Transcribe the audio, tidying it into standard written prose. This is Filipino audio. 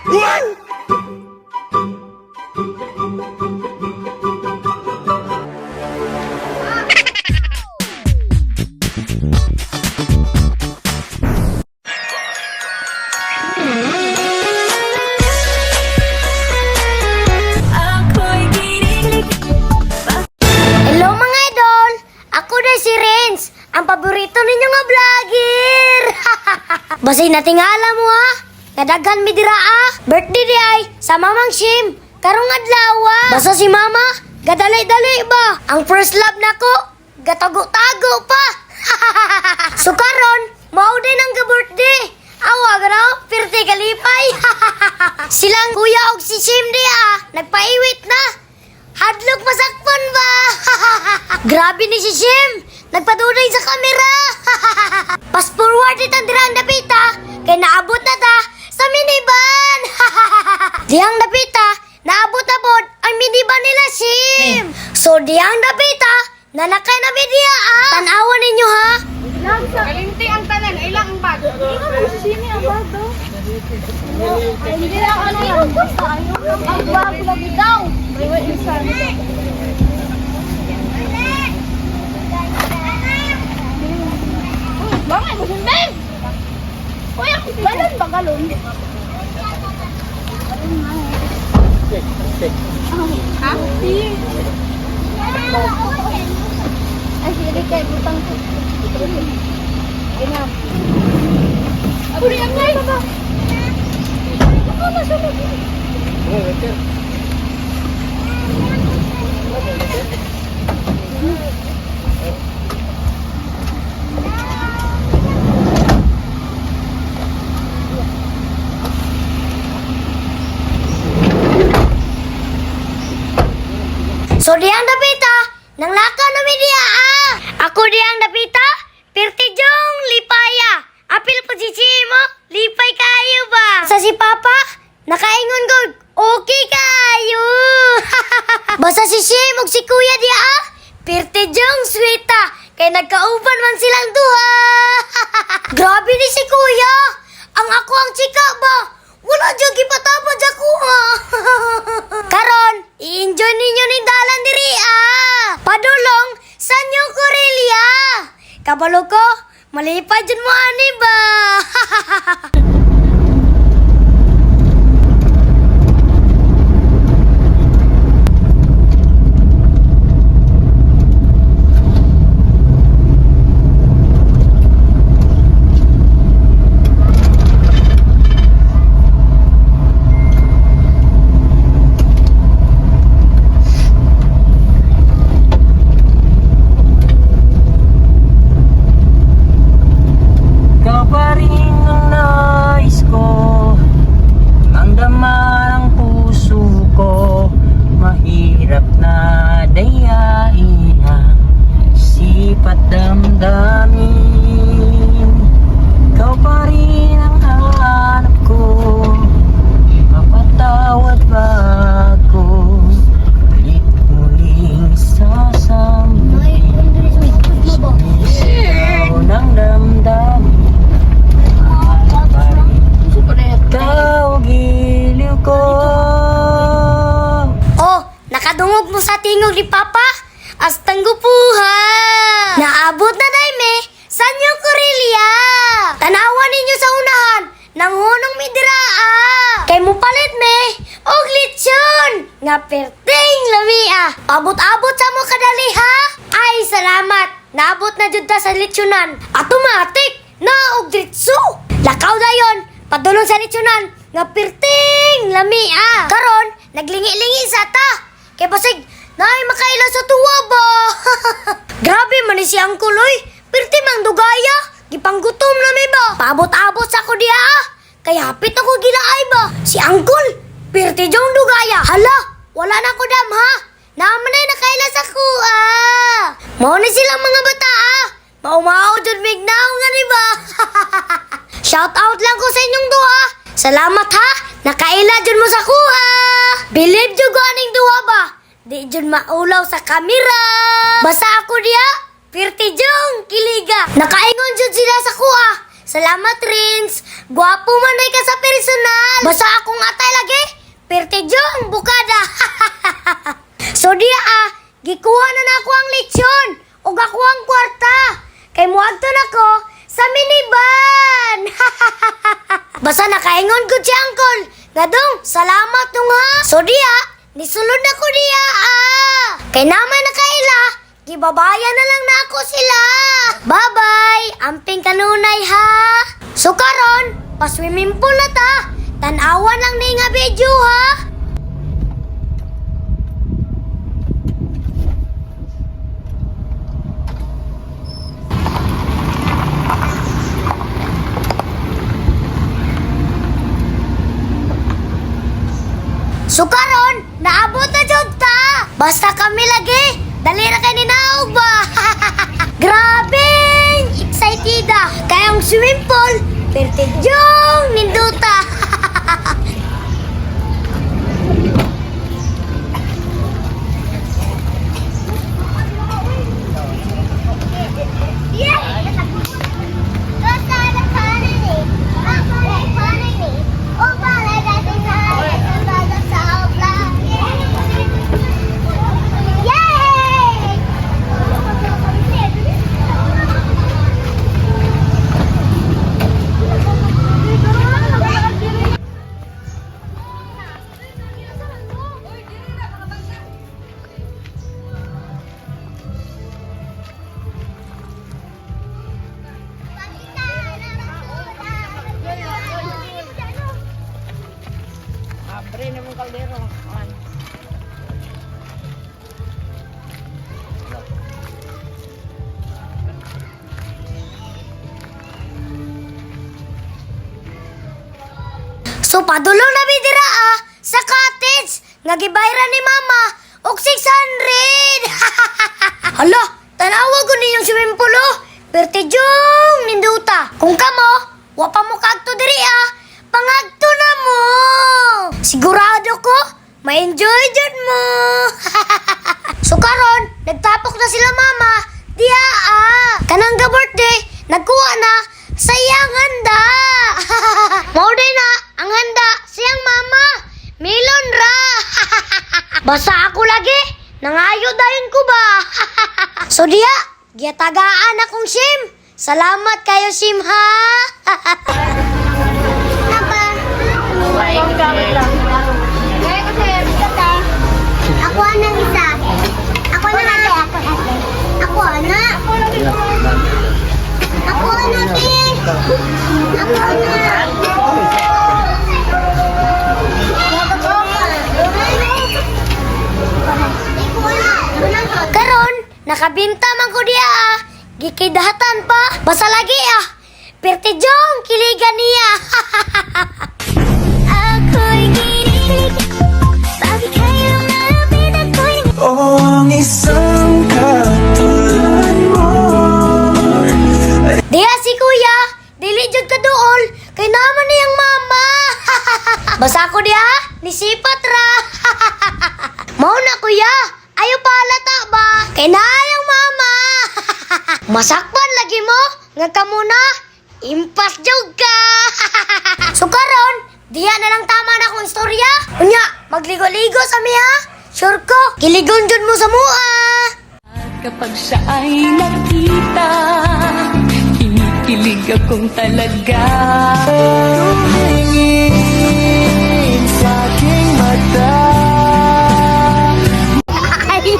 Hello mga idol! Ako na si Renz, ang paborito ninyo nga vlogger! Basay natingala mo ha! Kadaghan mi dira ah! Birthday di ay sa Mamang Shim! Karong adlaw ah! Basta si Mama, gadalay-dalay ba? Ang first love nako, gatago-tago pa! So karon, mao din ang ga-birthday! Awag raw, pirti kalipay! Silang kuya og si Shim di ah, nagpaiwit na! Hadlok masakpan ba? Grabe ni si Shim! Nagpadunay sa kamera! Pass forward itang dirang dapita, kay naabot na ta sa minivan! Diyang dapita, naabot na pod ang minivan nila Shim! So diyang dapita, nanakay na media ah! Tanawan ninyo ha! Kalimti ang tanan, ilang ang bag. Hindi ka mo sisini ang bag daw. Ay, hindi na ano yan. Ang bag lagi daw. May wait yung sana. Bakit mo sundin? Uy, ako balon ba galon? Ha? Ay, sige kayo butang ko. Inam. Ako rin ngay. Ako masunod. So diyang dapita, nang lakaw na media ah! Ako diyang dapita, Pirtijong Lipaya. Apil po si Chimo, lipay kayo ba? Sa si Papa, nakaingon ko, okay kayo. Basta si Shim ug si Kuya diya ah, Pirtijong Sweeta, kay nagkauban man silang duha. Grabe ni si Kuya, ang ako ang chika ba? Wala dyan gipatapad ako ah. Karon, i-enjoy ninyo ni dalan diri ah. Padulong sa New Corelia. Kabalo ko, malipad dyan mo ani ba? Ikaw pa rin ang nais ko, mangdama ang puso ko. Mahirap na dayain ang sipat damdamin. Ikaw pa rin ang hanap ko, mapatawad ba ako? Ulit muling sasambuhin, sumisigaw ng damdamin. Ikaw giliw ko. Oh, nakadungog mo sa tingog ni Papa? Astang gupuha! Naabot na dayme sa New Corelia! Tanawan ninyo sa unahan ng hunong midraa! Kay mo palit me og lechon nga perting lamia! Abot-abot sa mo kadali ha? Ay, salamat! Naabot na jud ta sa lechonan! Automatic! Naog diretso! Lakaw dayon! Padulong sa lechonan nga perting lamia! Karon, naglingi-lingi sa ta! Kay basig, naay makaila sa tuwa ba? Grabe man ni si Uncle oy! Perti mang dugaya! Gipanggutom na may ba? Paabot-abot sa ko diya ah! Kay hapit ako gilaay ba? Si Uncle! Perti jong dugaya! Hala! Wala na ko dam ha! Naman ay nakaila sa kuha! Mao ni silang mga bata ah! Mao-mao jud mignaw nga ni ba? Shout out lang ko sa inyong duha! Salamat ha! Nakaila jud mo sa kuha! Believe jud ko aning duha ba? Di jud maulaw sa kamera! Basta ako diya! Pirti jong kiliga! Nakaingon jud sila sa kuha! Salamat, Rins! Gwapo man ay ka sa personal! Basta akong atay nakaingon ko si Uncle. Gadong, salamat nung ha. So diya, nisulod na ko diya Kay naman nakaila, gibabayan na lang na ako sila. Bye-bye, amping kanunay ha. So karon, pa-swimming pool na ta. Tanawan lang ni nga video ha. So karon, naabot na jud ta. Basta kami lagi, dali ra kay ninaog ba. Grabe, excited kay ang swimming pool, pertidyong ninduta. Abre na mong kaldero. Ayan. So padulo na bidira sa cottage nga gibayran ni mama og 600. Hala, tanawa ko ninyong swimming pool pertidyong ninduta. Kung kamo, wa pa mo kadto diri pangagto na mo. Sigurado ko, ma-enjoy jud mo. So karon, nagtapok na sila mama. Diya kanang ga birthday, nagkuha na sa iyang handa. Mauday na ang handa siyang mama. Milon ra. Basta ako lagi, nangayo dayon ko ba. So diya, giyatagaan akong sim. Salamat kayo sim ha. Gamit lang. Kaya kasi, bigat ka. Ako na isa. Ako na ate. Ako na. Ako na ate. Ako na. Karon, nakabinta man ko diya Gikidahatan pa. Basta lagi Pertidyong kiligan niya. Ako'y ginilig. Bakit kayo malapit ako'y Oh, ang isang katulad mo. Diya si kuya, dili jud ka duol, kay naman niyang mama. Basta ako diya, nisipat ra. Mao na kuya, ayo palata ba? Kay naayang mama. Masakpan lagi mo, nga kamo na, impas jud ka. So karon, diya na lang tama na akong istorya. Unya, magligo-ligo sa miha. Sure ko, kiligon jud mo sa mua. Kapag siya ay nakita, kinikilig akong talaga. Tumingin sa aking mata. Ay,